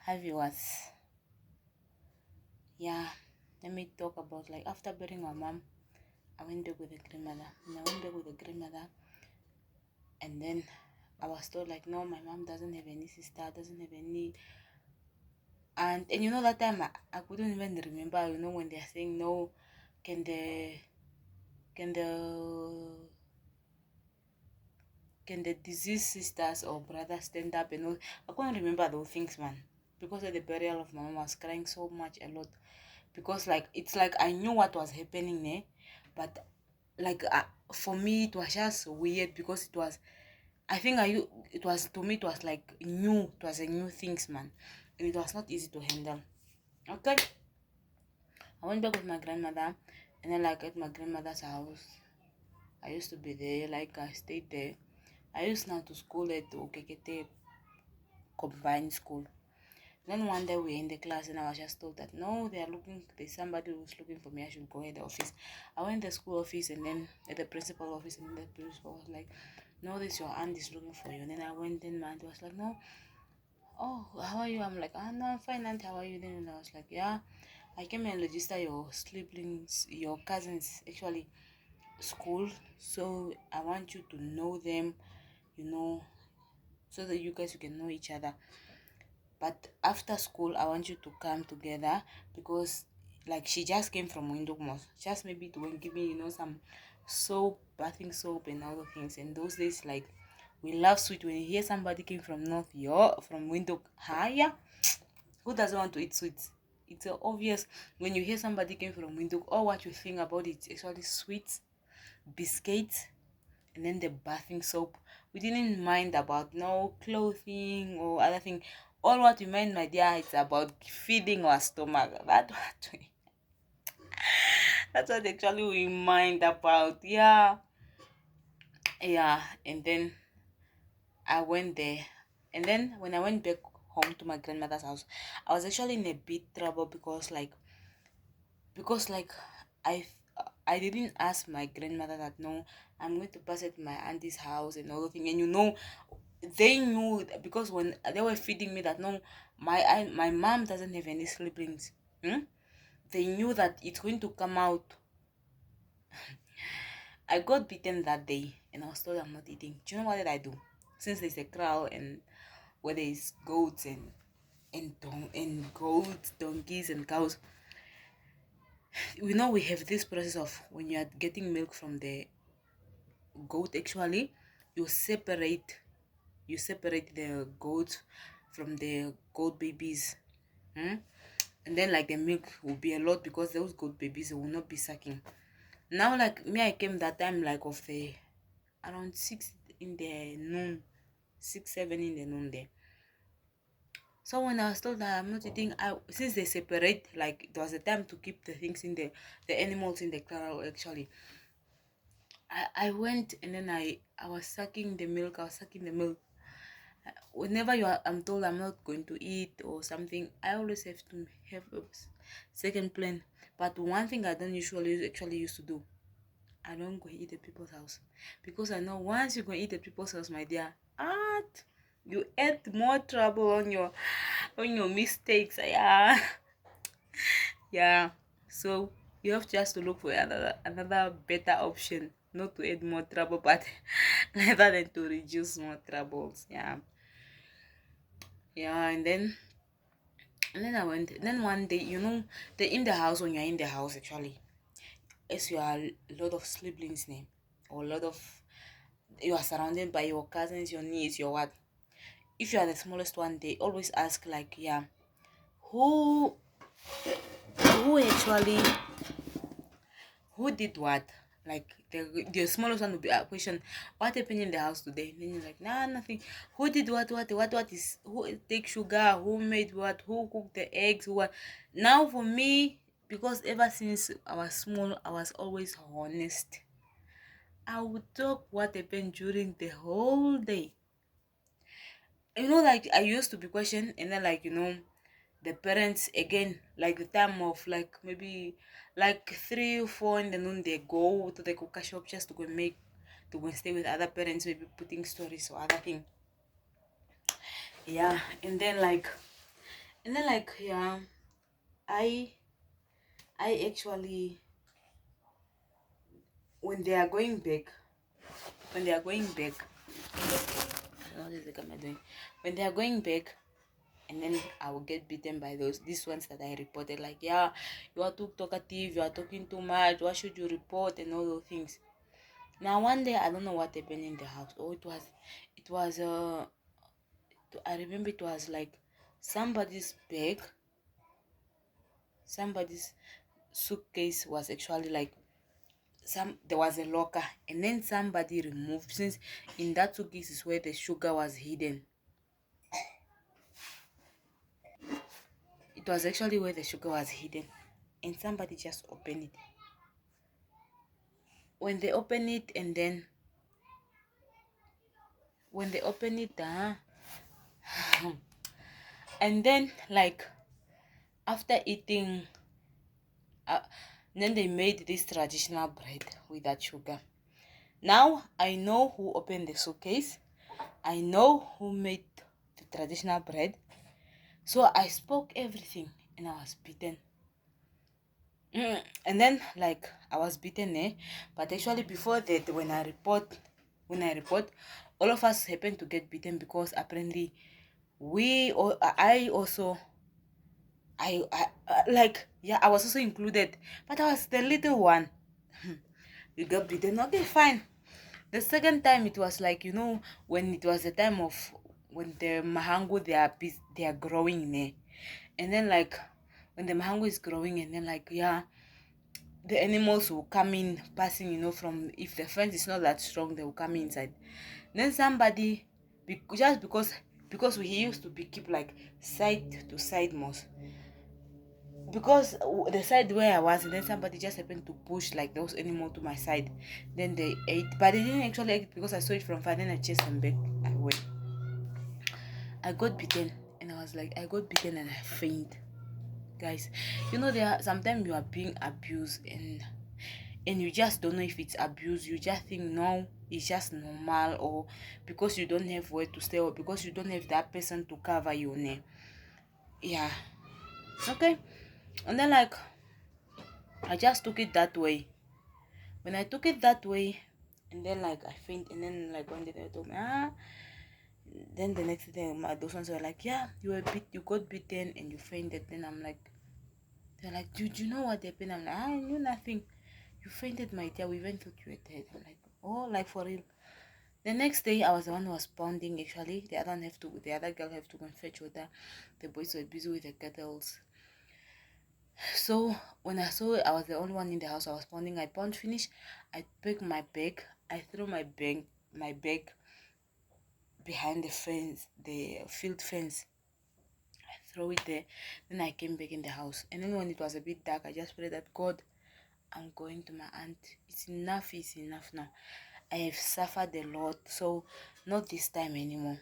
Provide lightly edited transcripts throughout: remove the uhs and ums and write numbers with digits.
Hi viewers. Yeah, let me talk about like after burying my mom, I went back with the grandmother. And I went back with the grandmother, and then I was told like no, my mom doesn't have any sister, doesn't have any, and you know that time I couldn't even remember. You know when they're saying no, can the can the can the deceased sisters or brothers stand up and all? I couldn't remember those things, man, because at the burial of my mom I was crying so much a lot because like it's like I knew what was happening there, but like for me it was just weird because it was I think it was to me it was like new, it was a new things, man, and it was not easy to handle. Okay, I went back with my grandmother, and then like at my grandmother's house I used to be there, like I stayed there. I used now to school at Okekete combined school. Then one day we were in the class and I was just told that no, there's somebody who's looking for me. I should go at the office. I went to the school office and then at the principal office, and the principal was like, no, this your aunt is looking for you. And then I went in, my aunt was like, no, oh, how are you? I'm like, oh no, I'm fine, aunt, how are you? Then and I was like, yeah, I came and register your siblings, your cousins actually school. So I want you to know them, you know, so that you can know each other. But after school I want you to come together because like she just came from window most just maybe to give me some soap, bathing soap and other things. And those days like we love sweet. When you hear somebody came from north, you're from window higher, who doesn't want to eat sweets? It's obvious when you hear somebody came from window, all what you think about it actually sweets, biscuits, and then the bathing soap. We didn't mind about no clothing or other thing. All what we mind, my dear, it's about feeding our stomach. That's what actually we mind about. Yeah, yeah. And then I went there, and then when I went back home to my grandmother's house, I was actually in a bit trouble because I I didn't ask my grandmother that no, I'm going to pass at my auntie's house and all the thing. And they knew because when they were feeding me that no, my mom doesn't have any siblings. They knew that it's going to come out. I got beaten that day and I was told I'm not eating. Do you know what did I do? Since there's a crowd and where there's goats and goats, donkeys and cows, we know we have this process of when you are getting milk from the goat actually, you separate the goat from the goat babies. And then like the milk will be a lot because those goat babies will not be sucking. Now like me, I came that time like of the around 6 in the noon, 6 7 in the noon there. So when I was told that I'm not eating, I since they separate, like it was a time to keep the things in the animals in the corral actually. I went and then I was sucking the milk. I was sucking the milk. Whenever I'm told I'm not going to eat or something, I always have to have a second plan. But one thing I don't usually actually used to do, I don't go eat at people's house because I know once you go eat at people's house, my dear, you add more trouble on your mistakes. Yeah, yeah. So you have just to look for another better option, not to add more trouble, but rather than to reduce more troubles. Yeah, yeah. And then I went. Then one day, they in the house when you're in the house actually, as you are a lot of siblings name or a lot of you are surrounded by your cousins, your niece, your what. If you are the smallest one, they always ask like, yeah, who who actually who did what? Like the smallest one will be a question, what happened in the house today? And then you're like, nah, nothing. Who did what is who take sugar, who made what, who cooked the eggs, who what? Now for me, because ever since I was small, I was always honest. I would talk what happened during the whole day. Like I used to be questioned, and then like the parents again, like the time of like maybe like 3 or 4 in the noon, they go to the coca shop just to go and stay with other parents, maybe putting stories or other thing. Yeah, and then like And then like yeah, I I actually when they are going back, when they are going back, what is the camera doing? When they are going back, and then I will get beaten by these ones that I reported. Like, yeah, you are too talkative, you are talking too much. Why should you report and all those things? Now one day I don't know what happened in the house. Oh, it was I remember it was like somebody's bag, somebody's suitcase was actually like there was a locker, and then somebody removed, since in that suitcase is where the sugar was hidden. It was actually where the sugar was hidden, and somebody just opened it. When they open it, and then when they open it, and then like after eating, uh, then they made this traditional bread with that sugar. Now I know who opened the suitcase. I know who made the traditional bread. So I spoke everything, and I was beaten. And then like I was beaten, but actually before that, when I report, all of us happened to get beaten because apparently we or I also like yeah, I was also included, but I was the little one. We got beaten. Okay, fine. The second time it was like, when it was the time of when the mahango they are growing, and then like when the mahango is growing, and then like yeah, the animals will come in passing, from, if the fence is not that strong, they will come inside. Then somebody, just because we used to be keep like side to side most, because the side where I was, and then somebody just happened to push like those animals to my side. Then they ate, but they didn't actually eat because I saw it from far. Then I chased them back. I got beaten, and I was like, I got beaten and I faint. Guys, there are sometimes you are being abused, and you just don't know if it's abuse. You just think no, it's just normal, or because you don't have where to stay, or because you don't have that person to cover your name. Yeah. Okay. And then like I just took it that way. When I took it that way, and then like I faint, and then like one day they told me, then the next day those ones were like, yeah, you got beaten and you fainted. Then I'm like, they're like, dude, you know what happened? I'm like, I knew nothing. You fainted, my dear. We even thought you were dead. I'm like, oh, like for real. The next day, I was the one who was pounding. Actually, the other girl have to go and fetch water. The boys were busy with the kettles. So when I saw I was the only one in the house, I was pounding. I pound finish. I picked my bag. I threw my bag behind the fence, the field fence. I throw it there. Then I came back in the house. And then when it was a bit dark, I just prayed that God, I'm going to my aunt. It's enough. It's enough now. I have suffered a lot, so not this time anymore.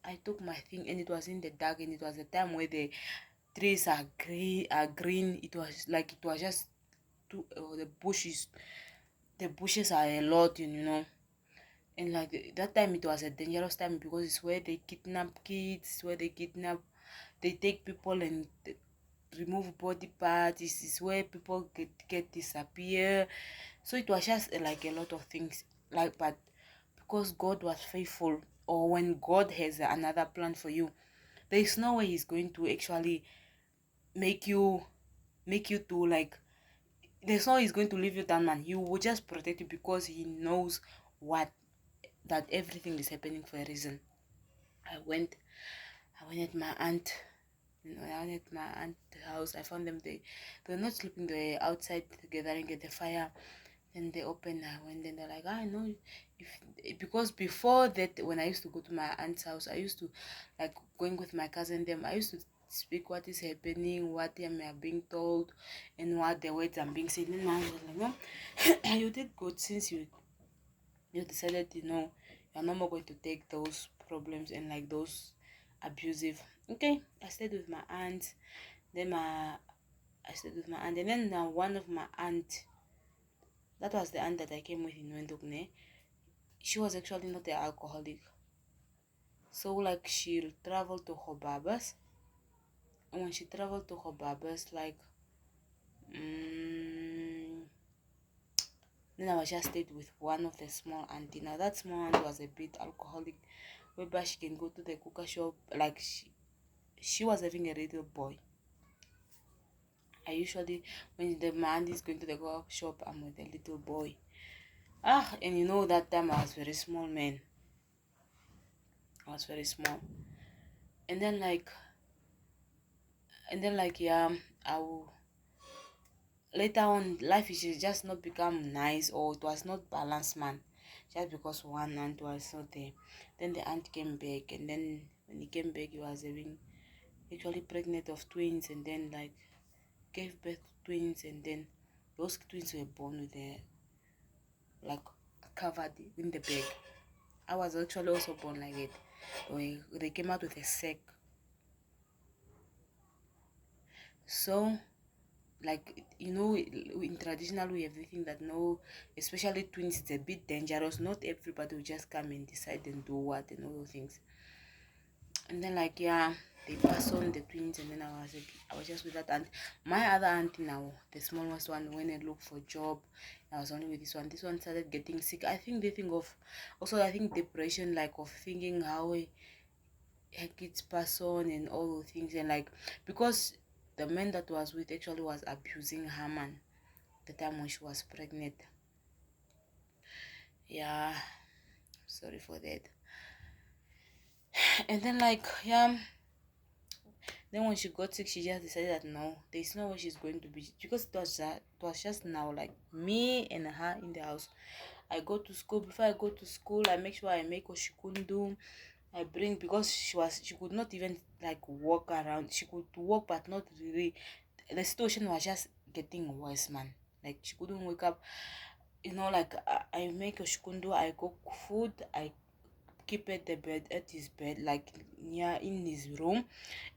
I took my thing, and it was in the dark, and it was a time where the trees are green. It was just too, the bushes are a lot, and like that time it was a dangerous time because it's where they kidnap kids, where they take people and remove body parts. This is where people get disappear. So it was just like a lot of things, like, but because God was faithful, or when God has another plan for you, there is no way he's going to actually make you to like, there's no way he's going to leave you down, man. He will just protect you because he knows what that everything is happening for a reason. I went i went at my aunt. I went at my aunt's house. I found them. They were not sleeping. They were outside gathering at the fire. Then they opened. I went. Then they're like, I know, if because before that, when I used to go to my aunt's house, I used to like going with my cousin. Them, I used to speak what is happening, what them are being told, and what the words I'm being said. And my aunt was like, no, you did good since you decided, you're no more going to take those problems and like those abusive. Okay, I stayed with my aunt. Then I stayed with my aunt, and then now one of my aunt, that was the aunt that I came with in Wendogne. She was actually not an alcoholic, so like she'll travel to her babas, And when she traveled to her barber's, like, mm, then I was just stayed with one of the small auntie. Now that small auntie was a bit alcoholic, whereby she can go to the cooker shop. Like she was having a little boy. I usually, when the man is going to the cooker shop, I'm with a little boy. And that time I was very small, man. I was very small. And then like, yeah, I will later on life is just not become nice, or it was not balanced, man, just because one aunt was not there. Then the aunt came back, and then when he came back, he was having actually pregnant of twins, and then like gave birth to twins, and then those twins were born with a like covered in the bag. I was actually also born like it. They came out with a sack. So like in traditional we have the thing that no, especially twins, it's a bit dangerous. Not everybody will just come and decide and do what and all those things. And then like, yeah, they passed on the twins, and then I was just with that aunt. My other auntie now, the smallest one, when I looked for job, I was only with this one. This one started getting sick. I think they think of also, I think depression, like of thinking how her kids pass on and all those things. And like, because the man that was with actually was abusing her, man, the time when she was pregnant. Yeah, sorry for that. And then like, yeah, then when she got sick, she just decided that no, there's no way she's going to be, because it was just now like me and her in the house. I go to school. Before I go to school, I make sure I make what she couldn't do. I bring, because she could not even like walk around. She could walk, but not really. The situation was just getting worse, man. Like she couldn't wake up. Like I make what she couldn't do. I cook food. I keep at the bed, at his bed, like near in his room.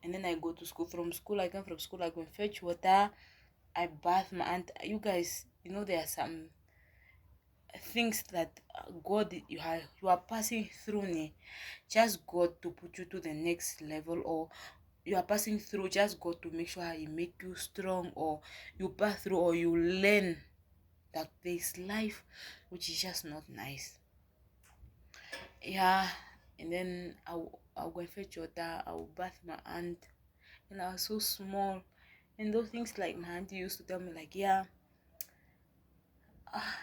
And then I go to school. From school, I come from school, I go and fetch water. I bath my aunt. You guys, there are some things that God, you are passing through ne, just God to put you to the next level, or you are passing through just God to make sure He make you strong, or you pass through, or you learn that this life which is just not nice. Yeah. And then I'll go and fetch water. I'll bath my aunt, and I was so small. And those things, like my auntie used to tell me, like, yeah,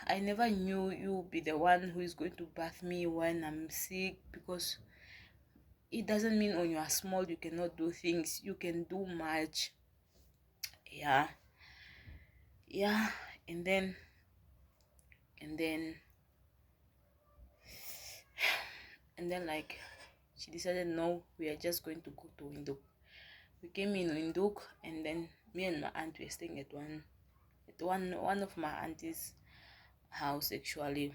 I never knew you'll be the one who is going to bath me when I'm sick, because it doesn't mean when you are small you cannot do things. You can do much. Yeah. Yeah. And then and then and then like, she decided, no, we are just going to go to Windhoek. We came in Windhoek, and then me and my aunt were staying at one of my auntie's house, actually,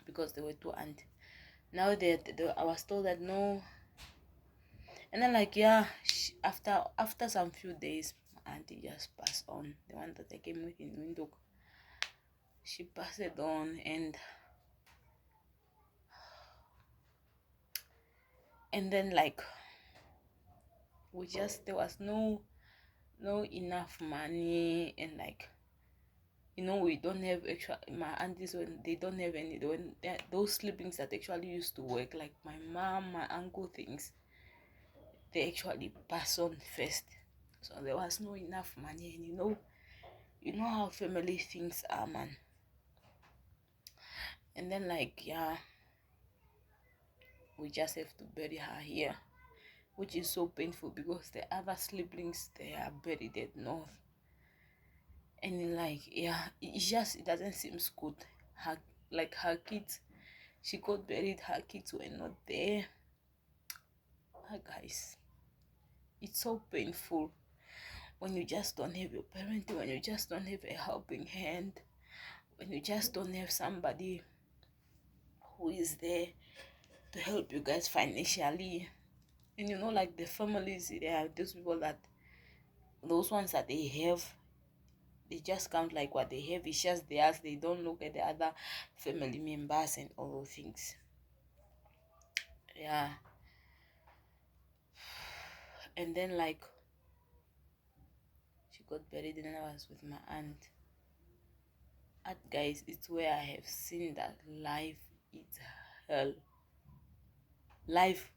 because there were two aunts. Now that I was told that no. And then like, yeah, after some few days, my auntie just passed on. The one that I came with in Windhoek, she passed it on. And then like, there was no enough money. And like, we don't have extra. My aunties, when they don't have any, when those siblings that actually used to work, like my mom, my uncle, things, they actually pass on first. So there was no enough money. And you know how family things are, man. And then like, yeah, we just have to bury her here, which is so painful, because the other siblings, they are buried at north. And like, yeah, it doesn't seem good. Her kids, she got buried, her kids were not there. Guys, it's so painful when you just don't have your parent, when you just don't have a helping hand, when you just don't have somebody who is there to help you guys financially. And like the families, they are those people that, those ones that they have, they just count like what they have is just theirs. They don't look at the other family members and all those things. Yeah. And then like she got buried and I was with my aunt. At guys, it's where I have seen that life is hell. Life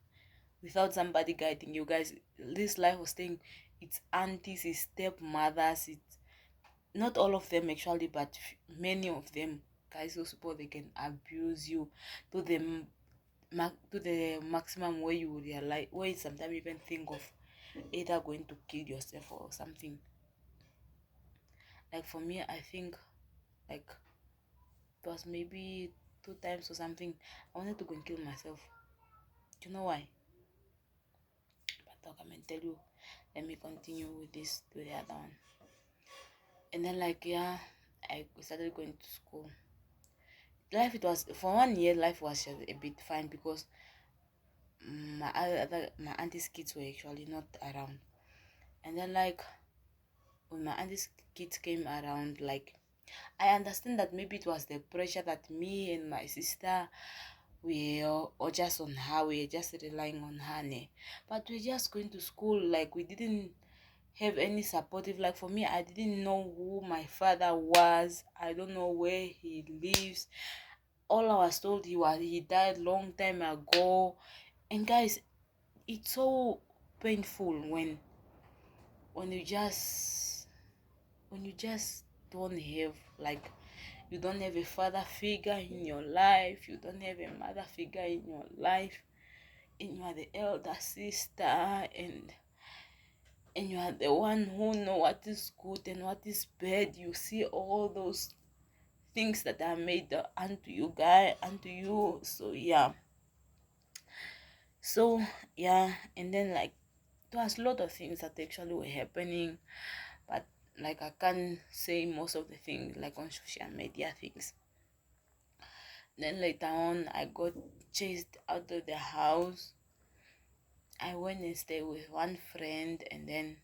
without somebody guiding you guys. This life was staying, it's aunties, it's stepmothers, it's not all of them actually, but many of them, guys. Those people, they can abuse you to the to the maximum where you realize, where you sometimes even think of either going to kill yourself or something. Like for me, I think like it was maybe 2 times or something. I wanted to go and kill myself. Do you know why? But I can tell you. Let me continue with this to the other one. And then like yeah, I started going to school. Life, it was for 1 year. Life was just a bit fine because my auntie's kids were actually not around. And then like when my auntie's kids came around, like I understand that maybe it was the pressure that me and my sister, we or just on her, we were just relying on her, ne? But we're just going to school, like we didn't have any supportive. Like for me, I didn't know who my father was. I don't know where he lives. All I was told, he died long time ago. And guys, it's so painful when you just when you just don't have, like, you don't have a father figure in your life, you don't have a mother figure in your life, and you are the elder sister, and you are the one who know what is good and what is bad. You see all those things that are made unto you, guy, unto you. So yeah, and then like there was a lot of things that actually were happening, but like I can't say most of the things like on social media things. Then later on, I got chased out of the house. I went and stayed with one friend, and then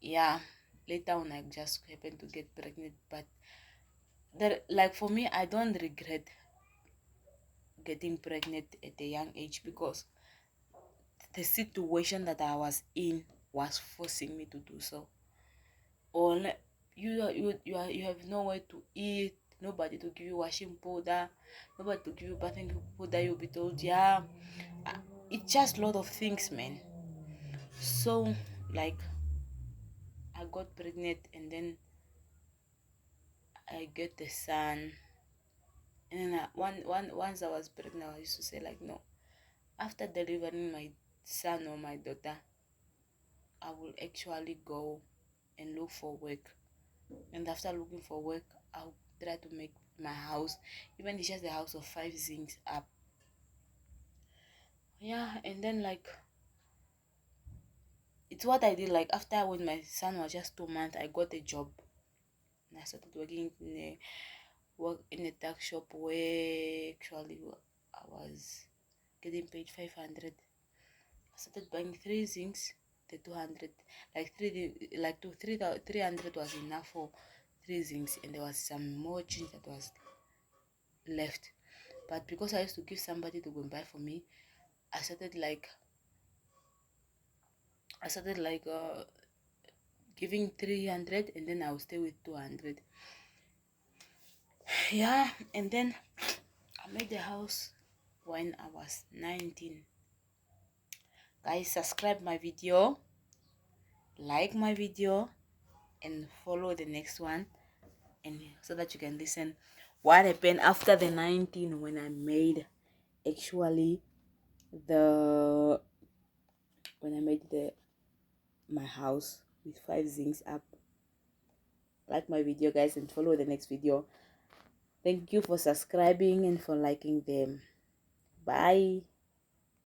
yeah, later on I just happened to get pregnant. But that, like for me, I don't regret getting pregnant at a young age because the situation that I was in was forcing me to do so. Or you have nowhere to eat, nobody to give you washing powder, nobody to give you bathing powder. You'll be told, yeah, it's just a lot of things, man. So like I got pregnant, and then I get the son. And then once I was pregnant, I used to say like, no, after delivering my son or my daughter, I will actually go and look for work. And after looking for work, I'll try to make my house, even if it's just a house of 5 zincs up. Yeah, and then like it's what I did. Like after, when my son was just 2 months, I got a job and I started working in a tuck shop where actually I was getting paid 500. I started buying 3 zincs, the 200, like like 300 was enough for 3 zincs, and there was some more change that was left. But because I used to give somebody to go and buy for me, I started like giving 300, and then I'll stay with 200. Yeah, and then I made the house when I was 19. Guys, subscribe my video, like my video, and follow the next one, and so that you can listen what happened after the 19, when I made actually the my house with 5 zincs up. Like my video, guys, and follow the next video. Thank you for subscribing and for liking them. Bye.